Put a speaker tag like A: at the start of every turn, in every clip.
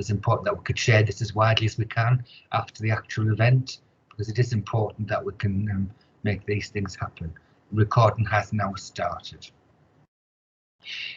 A: was important that we could share this as widely as we can after the actual event, because it is important that we can make these things happen. Recording has now started.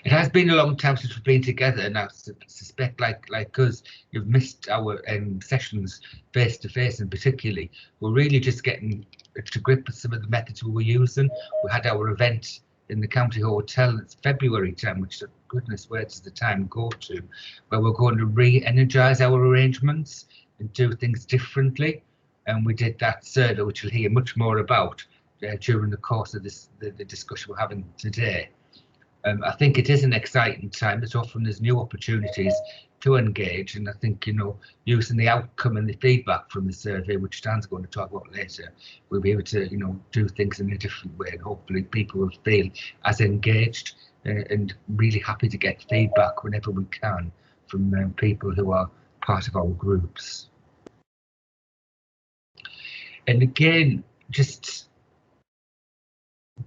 A: It has been a long time since we've been together, and I suspect, like us, you've missed our sessions face to face, and particularly we're really just getting to grip with some of the methods we were using. We had our event in the county hotel. It's February time, which, goodness, where does the time go to? Where we're going to re-energise our arrangements and do things differently. And we did that survey, which you'll hear much more about during the course of the discussion we're having today. I think it is an exciting time. There's often new opportunities to engage, and I think, you know, using the outcome and the feedback from the survey, which Dan's going to talk about later, we'll be able to, you know, do things in a different way, and hopefully people will feel as engaged and really happy to get feedback whenever we can from people who are part of our groups. And again, just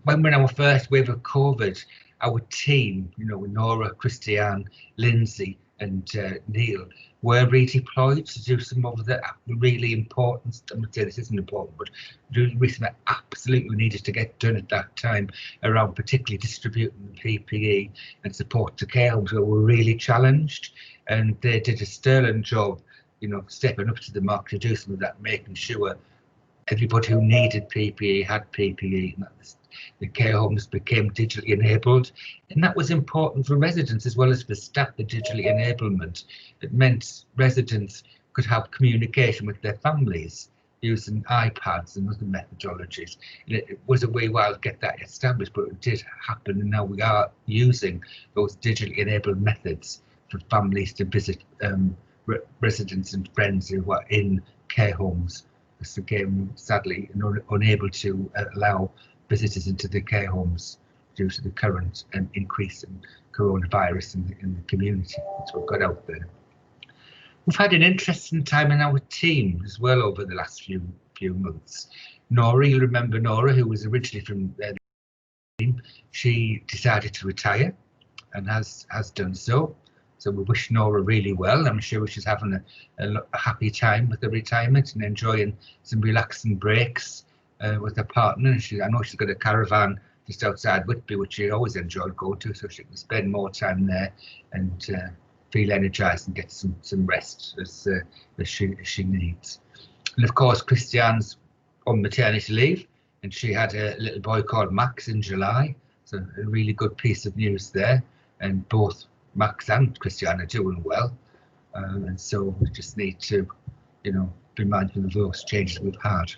A: when we're in our first wave of COVID, our team, you know, Nora, Christiane, Lindsay and Neil, were redeployed to do some of the really important, I'm not saying this isn't important, but doing something that absolutely needed to get done at that time around particularly distributing the PPE and support to care homes where we're really challenged. And they did a sterling job, you know, stepping up to the mark to do some of that, making sure everybody who needed PPE had PPE, and that the care homes became digitally enabled. And that was important for residents as well as for staff, the digitally enablement. It meant residents could have communication with their families using iPads and other methodologies. And it was a wee while to get that established, but it did happen, and now we are using those digitally enabled methods for families to visit residents and friends who are in care homes. Because again, sadly, unable to allow visitors into the care homes due to the current increase in coronavirus in the community. That's what got out there. We've had an interesting time in our team as well over the last few months. Nora, you'll remember Nora, who was originally from the team. She decided to retire and has done so. So we wish Nora really well. I'm sure she's having a happy time with the retirement and enjoying some relaxing breaks with her partner. And I know she's got a caravan just outside Whitby, which she always enjoyed going to, so she can spend more time there and feel energised and get some rest as she needs. And of course, Christiane's on maternity leave, and she had a little boy called Max in July. So a really good piece of news there, and both Max and Christiane are doing well, and so we just need to, you know, be mindful of those changes we've had.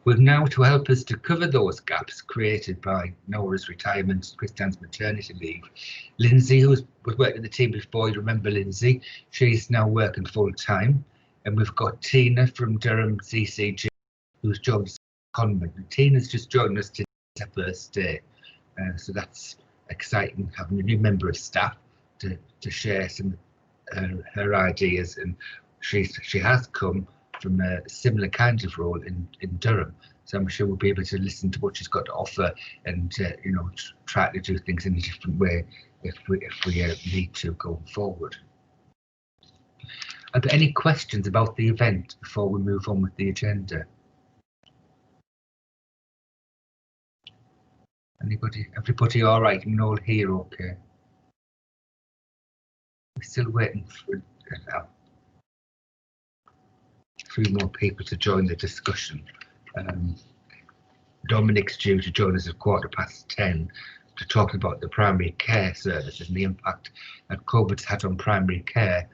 A: We've now, to help us to cover those gaps created by Nora's retirement, Christiane's maternity leave, Lindsay, who was working in the team before, you remember Lindsay, she's now working full time, and we've got Tina from Durham CCG, who's joined us at Convent. And Tina's just joined us today, her first day, so that's exciting, having a new member of staff to share some her ideas. And she has come from a similar kind of role in Durham, so I'm sure we'll be able to listen to what she's got to offer and you know, try to do things in a different way if we need to going forward. Are there any questions about the event before we move on with the agenda? Everybody all right? I'm all here okay? We're still waiting for a few more people to join the discussion. Dominic's due to join us at 10:15 to talk about the primary care services and the impact that COVID's had on primary care.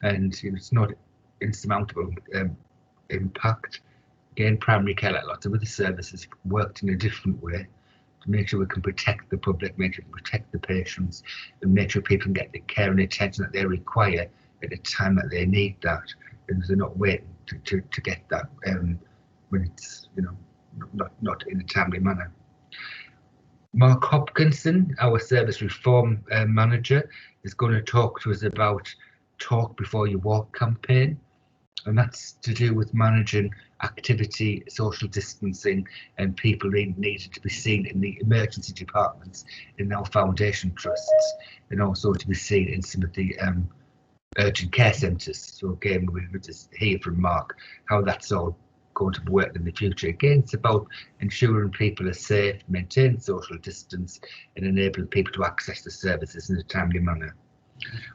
A: And you know, it's not insurmountable impact. Again, primary care, like lots of other services, worked in a different way to make sure we can protect the public, make sure we can protect the patients, and make sure people can get the care and attention that they require at the time that they need that, and they're not waiting to get that when it's, you know, not in a timely manner. Marc Hopkinson, our service reform manager, is going to talk to us about Talk Before You Walk campaign, and that's to do with managing activity, social distancing, and people needed to be seen in the emergency departments in our foundation trusts, and also to be seen in some of the urgent care centres. So again, we would just hear from Marc how that's all going to work in the future. Again, it's about ensuring people are safe, maintain social distance, and enabling people to access the services in a timely manner.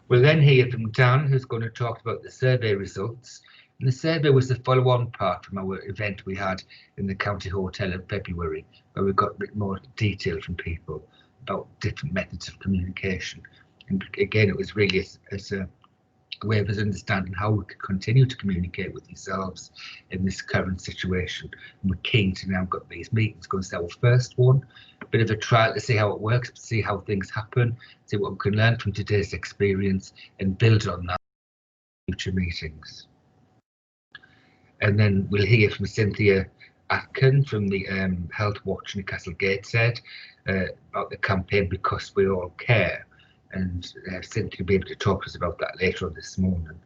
A: We'll then hear from Dan, who's going to talk about the survey results. And the survey was the follow-on part from our event we had in the County Hotel in February, where we got a bit more detail from people about different methods of communication. And again, it was really as a way of us understanding how we could continue to communicate with yourselves in this current situation. And we're keen to now got these meetings going to be our first one, a bit of a trial to see how it works, see how things happen, see what we can learn from today's experience and build on that in future meetings. And then we'll hear from Cynthia Atkin from the Healthwatch Newcastle Gateshead about the campaign Because We All Care. And Cynthia will be able to talk to us about that later on this morning.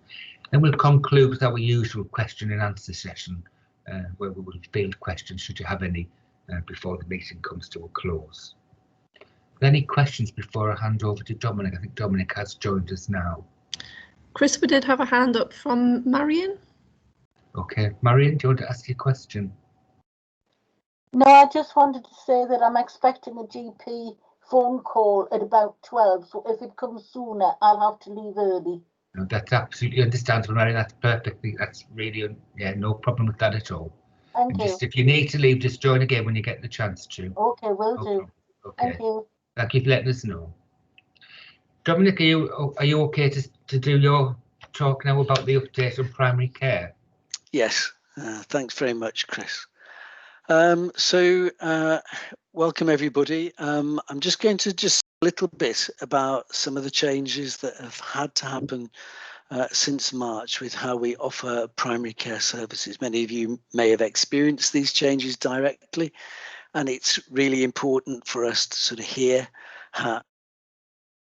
A: Then we'll conclude with our usual question and answer session, where we will field questions should you have any before the meeting comes to a close. Any questions before I hand over to Dominic? I think Dominic has joined us now.
B: Chris, we did have a hand up from Marion. Okay,
A: Marion, do you want to ask your question?
C: No, I just wanted to say that I'm expecting a GP phone call at about 12, so if it comes sooner, I'll have to leave early.
A: No, that's absolutely understandable, Marion. That's perfectly, that's really, yeah, no problem with that at all.
C: Thank you.
A: Just if you need to leave, just join again when you get the chance to.
C: Okay, will do.
A: Okay.
C: Thank you.
A: Thank you for letting us know. Dominic, are you okay to do your talk now about the update on primary care?
D: Yes, thanks very much, Chris. Welcome everybody. I'm just going to just a little bit about some of the changes that have had to happen since March with how we offer primary care services. Many of you may have experienced these changes directly, and it's really important for us to sort of hear how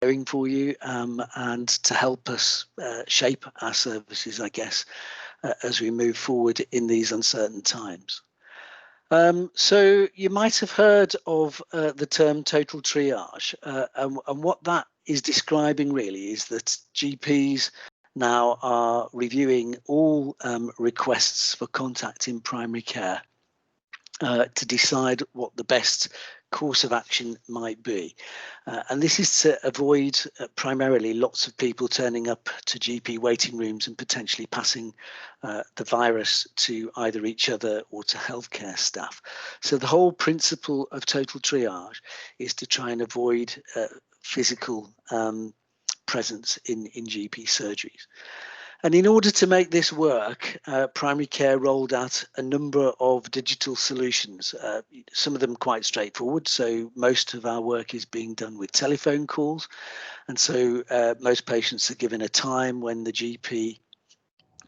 D: going for you and to help us shape our services, I guess, as we move forward in these uncertain times. So you might have heard of the term total triage, and what that is describing really is that GPs now are reviewing all requests for contact in primary care to decide what the best course of action might be. And this is to avoid primarily lots of people turning up to GP waiting rooms and potentially passing the virus to either each other or to healthcare staff. So the whole principle of total triage is to try and avoid physical presence in GP surgeries. And in order to make this work, primary care rolled out a number of digital solutions, some of them quite straightforward. So most of our work is being done with telephone calls. And so most patients are given a time when the GP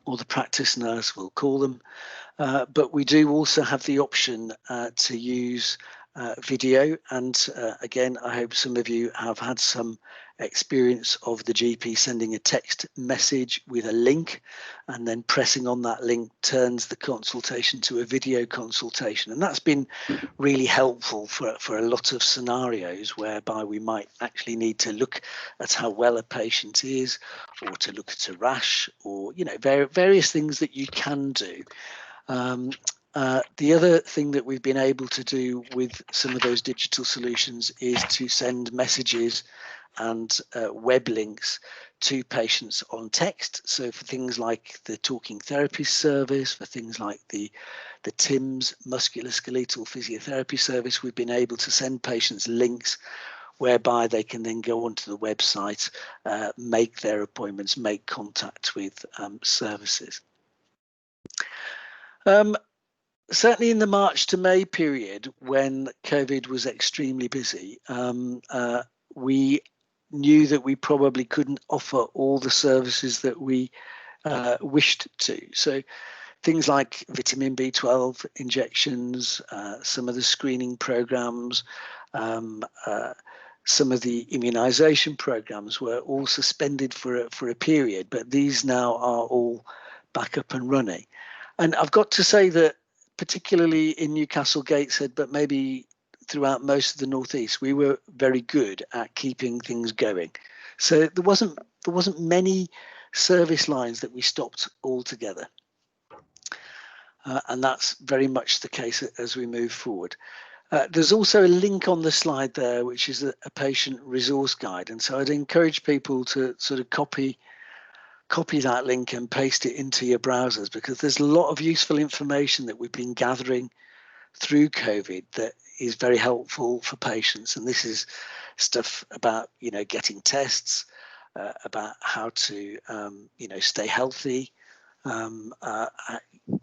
D: or the practice nurse will call them. But we do also have the option to use video. And again, I hope some of you have had some experience of the GP sending a text message with a link, and then pressing on that link turns the consultation to a video consultation. And that's been really helpful for a lot of scenarios whereby we might actually need to look at how well a patient is, or to look at a rash, or various things that you can do. The other thing that we've been able to do with some of those digital solutions is to send messages and web links to patients on text. So for things like the talking therapy service, for things like the TIMS musculoskeletal physiotherapy service, we've been able to send patients links whereby they can then go onto the website, make their appointments, make contact with services. Certainly in the March to May period, when COVID was extremely busy, we knew that we probably couldn't offer all the services that we wished to. So things like vitamin B12 injections, some of the screening programs, some of the immunization programs were all suspended for a period, but these now are all back up and running. And I've got to say that particularly in Newcastle Gateshead, but maybe throughout most of the Northeast, we were very good at keeping things going. So there wasn't many service lines that we stopped altogether. And that's very much the case as we move forward. There's also a link on the slide there, which is a patient resource guide. And so I'd encourage people to sort of copy that link and paste it into your browsers, because there's a lot of useful information that we've been gathering through COVID that is very helpful for patients. And this is stuff about, getting tests, about how to, stay healthy,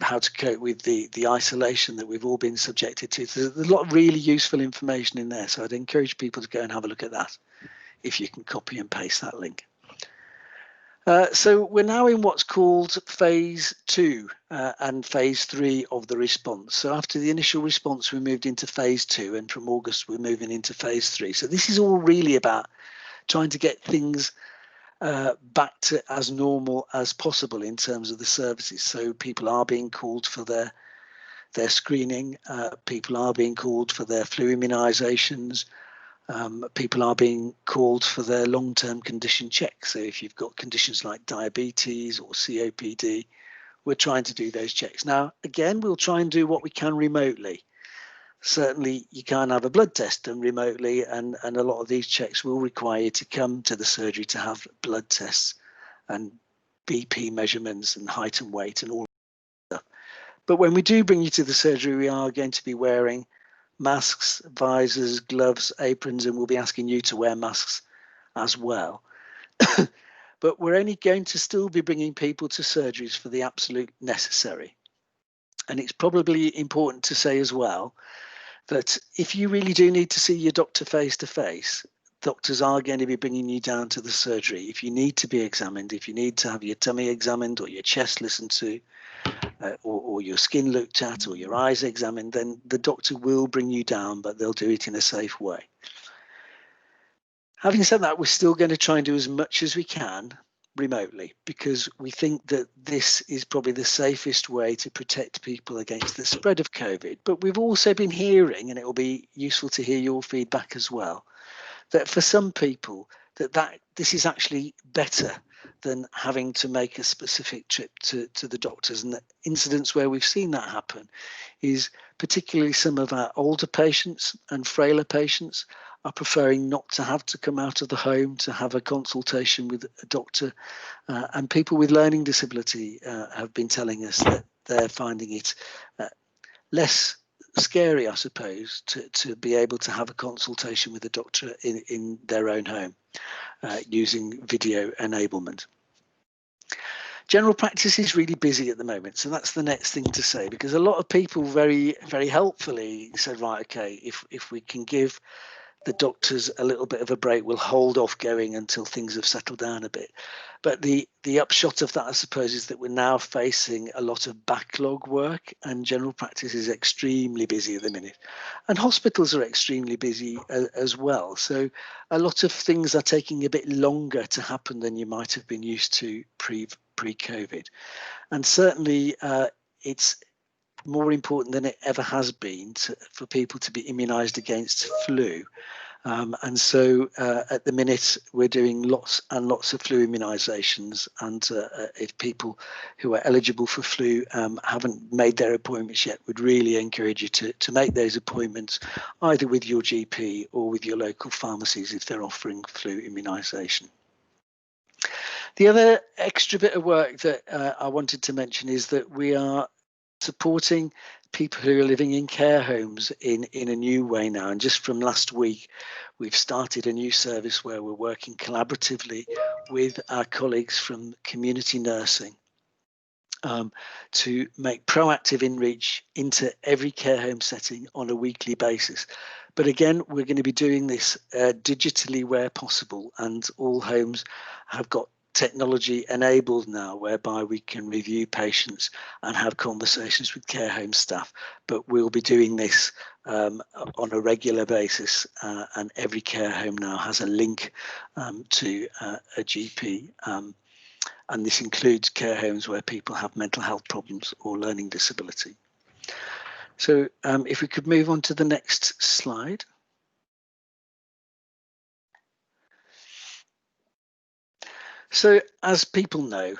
D: how to cope with the isolation that we've all been subjected to. There's a lot of really useful information in there. So I'd encourage people to go and have a look at that if you can copy and paste that link. So we're now in what's called phase 2 and phase 3 of the response. So after the initial response, we moved into phase 2, and from August, we're moving into phase 3. So this is all really about trying to get things back to as normal as possible in terms of the services. So people are being called for their screening, people are being called for their flu immunisations, people are being called for their long-term condition checks. So if you've got conditions like diabetes or COPD, we're trying to do those checks. Now, again, we'll try and do what we can remotely. Certainly, you can't have a blood test done remotely, and a lot of these checks will require you to come to the surgery to have blood tests and BP measurements and height and weight and all that stuff. But when we do bring you to the surgery, we are going to be wearing masks, visors, gloves, aprons, and we'll be asking you to wear masks as well. But we're only going to still be bringing people to surgeries for the absolute necessary. And it's probably important to say as well that if you really do need to see your doctor face to face, doctors are going to be bringing you down to the surgery. If you need to be examined, if you need to have your tummy examined or your chest listened to, or your skin looked at or your eyes examined, then the doctor will bring you down, but they'll do it in a safe way. Having said that, we're still going to try and do as much as we can remotely, because we think that this is probably the safest way to protect people against the spread of COVID. But we've also been hearing, and it will be useful to hear your feedback as well, that for some people that this is actually better than having to make a specific trip to the doctors. And the incidents where we've seen that happen is particularly some of our older patients and frailer patients are preferring not to have to come out of the home to have a consultation with a doctor. And people with learning disability have been telling us that they're finding it less scary, I suppose, to be able to have a consultation with a doctor in their own home using video enablement. General practice is really busy at the moment, so that's the next thing to say, because a lot of people very, very helpfully said, right, okay, if we can give the doctors a little bit of a break, we'll hold off going until things have settled down a bit. But the upshot of that, I suppose, is that we're now facing a lot of backlog work, and general practice is extremely busy at the minute. And hospitals are extremely busy as well. So a lot of things are taking a bit longer to happen than you might have been used to pre-COVID. And certainly it's more important than it ever has been for people to be immunised against flu. And so at the minute, we're doing lots and lots of flu immunisations. And if people who are eligible for flu haven't made their appointments yet, we'd really encourage you to make those appointments either with your GP or with your local pharmacies if they're offering flu immunisation. The other extra bit of work that I wanted to mention is that we are supporting people who are living in care homes in a new way now. And just from last week, we've started a new service where we're working collaboratively with our colleagues from community nursing to make proactive inreach into every care home setting on a weekly basis. But again, we're going to be doing this digitally where possible, and all homes have got technology enabled now whereby we can review patients and have conversations with care home staff, but we'll be doing this on a regular basis, and every care home now has a link to a GP, and this includes care homes where people have mental health problems or learning disability. So if we could move on to the next slide. So, as people know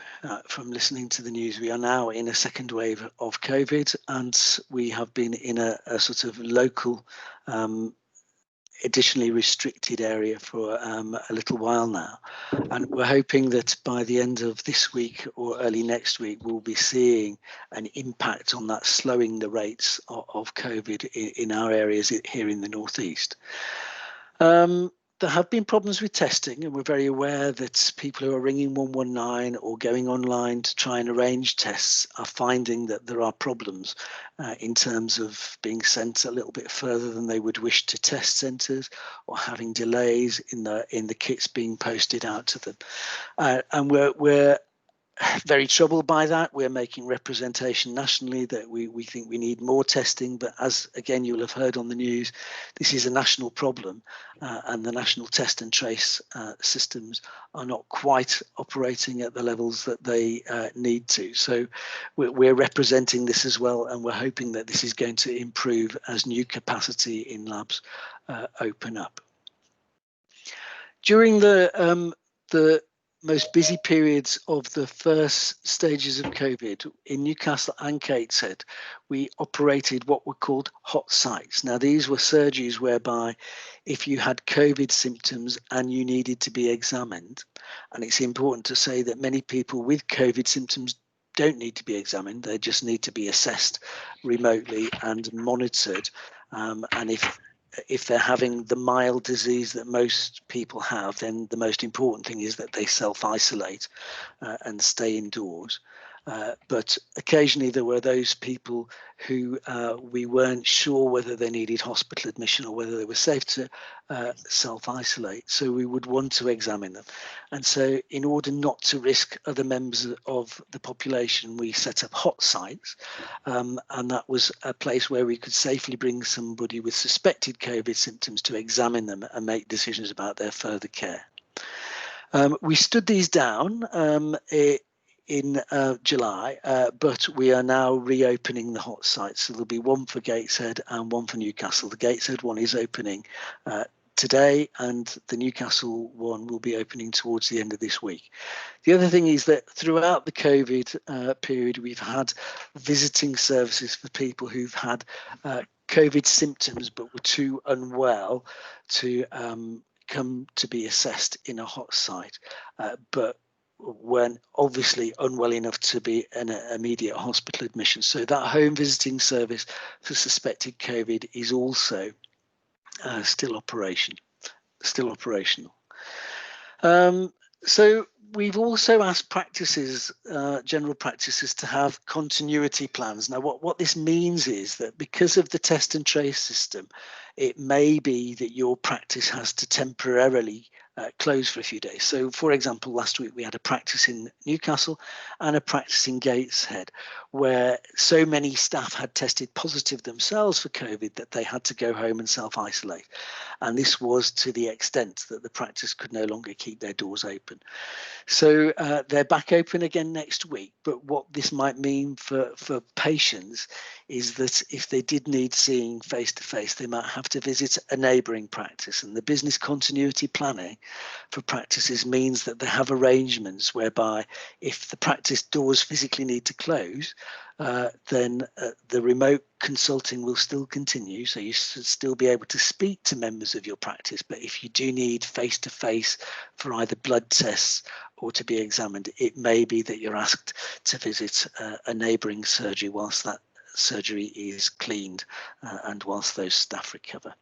D: from listening to the news, we are now in a second wave of COVID, and we have been in a sort of local, additionally restricted area for a little while now. And we're hoping that by the end of this week or early next week, we'll be seeing an impact on that, slowing the rates of COVID in our areas here in the northeast. There have been problems with testing, and we're very aware that people who are ringing 119 or going online to try and arrange tests are finding that there are problems in terms of being sent a little bit further than they would wish to test centres, or having delays in the kits being posted out to them. And we're very troubled by that. We're making representation nationally that we think we need more testing, but as again you'll have heard on the news, this is a national problem, and the national test and trace systems are not quite operating at the levels that they need to. So we're representing this as well, and we're hoping that this is going to improve as new capacity in labs open up. During the most busy periods of the first stages of COVID in Newcastle and Gateshead, we operated what were called hot sites. Now, these were surgeries whereby if you had COVID symptoms and you needed to be examined, and it's important to say that many people with COVID symptoms don't need to be examined, they just need to be assessed remotely and monitored. And if they're having the mild disease that most people have, then the most important thing is that they self-isolate and stay indoors. But occasionally there were those people who we weren't sure whether they needed hospital admission or whether they were safe to self-isolate. So we would want to examine them. And so in order not to risk other members of the population, we set up hot sites. And that was a place where we could safely bring somebody with suspected COVID symptoms to examine them and make decisions about their further care. We stood these down in July, but we are now reopening the hot sites. So there'll be one for Gateshead and one for Newcastle. The Gateshead one is opening today, and the Newcastle one will be opening towards the end of this week. The other thing is that throughout the COVID period, we've had visiting services for people who've had COVID symptoms but were too unwell to come to be assessed in a hot site, but weren't obviously unwell enough to be an immediate hospital admission. So that home visiting service for suspected COVID is also still operational. So we've also asked practices, general practices, to have continuity plans. Now, what this means is that because of the test and trace system, it may be that your practice has to temporarily close for a few days. So, for example, last week we had a practice in Newcastle and a practice in Gateshead where so many staff had tested positive themselves for COVID that they had to go home and self-isolate. And this was to the extent that the practice could no longer keep their doors open. So they're back open again next week. But what this might mean for patients is that if they did need seeing face-to-face, they might have to visit a neighbouring practice. And the business continuity planning for practices means that they have arrangements whereby if the practice doors physically need to close, then the remote consulting will still continue. So you should still be able to speak to members of your practice. But if you do need face-to-face for either blood tests or to be examined, it may be that you're asked to visit a neighbouring surgery whilst that surgery is cleaned and whilst those staff recover.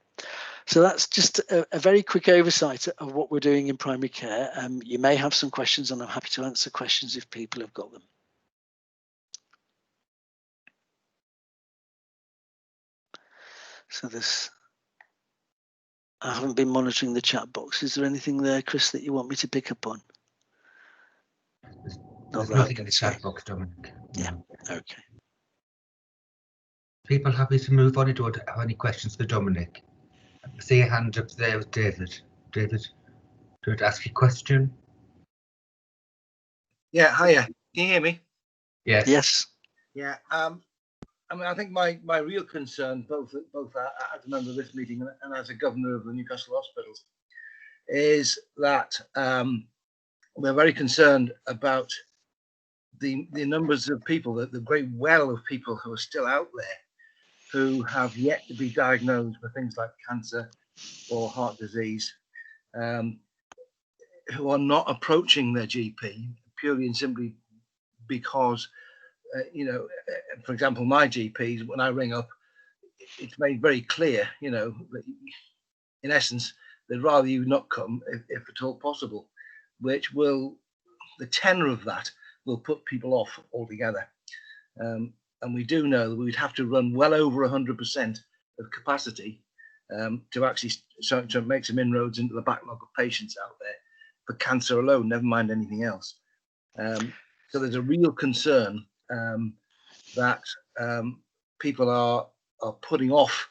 D: So that's just a very quick oversight of what we're doing in primary care. You may have some questions, and I'm happy to answer questions if people have got them. So I haven't been monitoring the chat box. Is there anything there, Chris, that you want me to pick up on?
A: There's nothing in the chat box, Dominic.
D: Yeah, okay.
A: People happy to move on? I don't have any questions for Dominic. I see a hand up there with David. David, do you want to ask a question?
E: Yeah, hiya. Can you hear me?
A: Yes.
D: Yes.
E: Yeah. I mean, I think my real concern, both as a member of this meeting and as a governor of the Newcastle hospitals, is that we're very concerned about the numbers of people, the great well of people who are still out there who have yet to be diagnosed with things like cancer or heart disease, who are not approaching their GP purely and simply because, for example, my GPs, when I ring up, it's made very clear, that in essence, they'd rather you not come if at all possible, which will, the tenor of that will put people off altogether. And we do know that we'd have to run well over 100% of capacity to actually to make some inroads into the backlog of patients out there for cancer alone, never mind anything else. So there's a real concern that people are putting off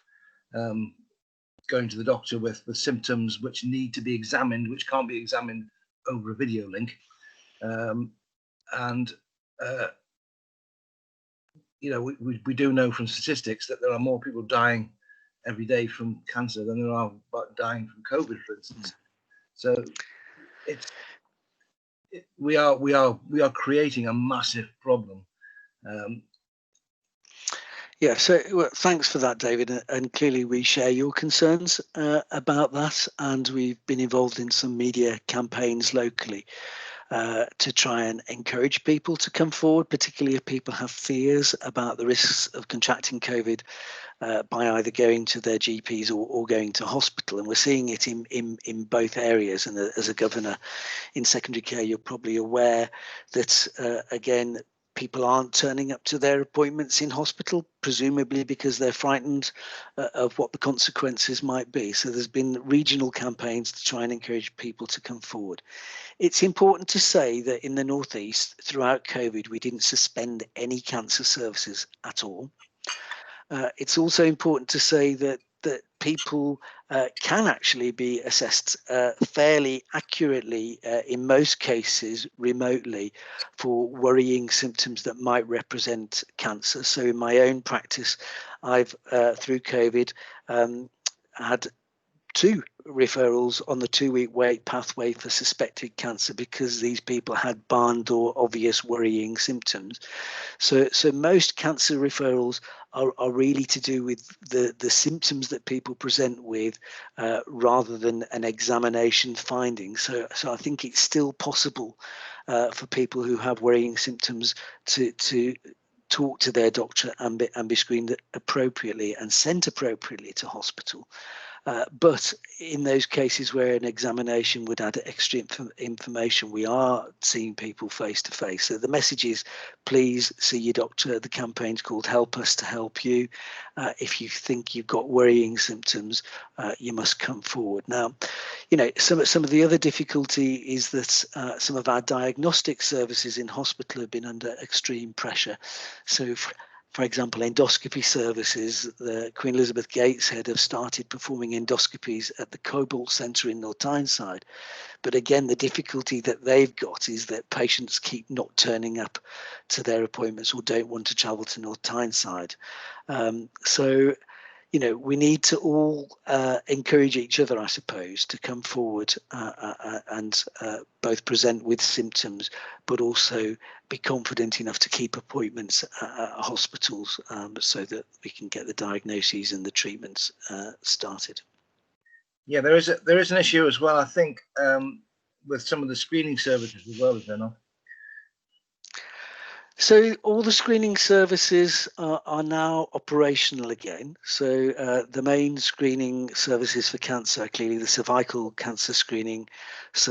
E: going to the doctor with the symptoms which need to be examined, which can't be examined over a video link. We do know from statistics that there are more people dying every day from cancer than there are dying from COVID, for instance. So we are creating a massive problem.
D: Yeah, so well, thanks for that, David. And clearly we share your concerns about that. And we've been involved in some media campaigns locally to try and encourage people to come forward, particularly if people have fears about the risks of contracting COVID by either going to their GPs or going to hospital. And we're seeing it in both areas. And as a governor in secondary care, you're probably aware that, again, people aren't turning up to their appointments in hospital, presumably because they're frightened of what the consequences might be. So there's been regional campaigns to try and encourage people to come forward. It's important to say that in the North East, throughout COVID, we didn't suspend any cancer services at all. It's also important to say that people can actually be assessed fairly accurately, in most cases remotely, for worrying symptoms that might represent cancer. So in my own practice, I've through COVID had 2 referrals on the 2-week wait pathway for suspected cancer because these people had barn door obvious worrying symptoms. So most cancer referrals are really to do with the symptoms that people present with rather than an examination finding. So I think it's still possible for people who have worrying symptoms to talk to their doctor and be screened appropriately and sent appropriately to hospital. But in those cases where an examination would add extra information, we are seeing people face to face. So the message is, please see your doctor. The campaign's called Help Us to Help You. If you think you've got worrying symptoms, you must come forward. Now, some of the other difficulty is that some of our diagnostic services in hospital have been under extreme pressure. So for example, endoscopy services, the Queen Elizabeth Gateshead have started performing endoscopies at the Cobalt Centre in North Tyneside. But again, the difficulty that they've got is that patients keep not turning up to their appointments or don't want to travel to North Tyneside. So we need to all encourage each other, I suppose, to come forward and both present with symptoms, but also be confident enough to keep appointments at hospitals so that we can get the diagnoses and the treatments started.
E: Yeah, there is an issue as well, I think, with some of the screening services as well, is there not?
D: So all the screening services are now operational again. So the main screening services for cancer are clearly the cervical cancer screening service.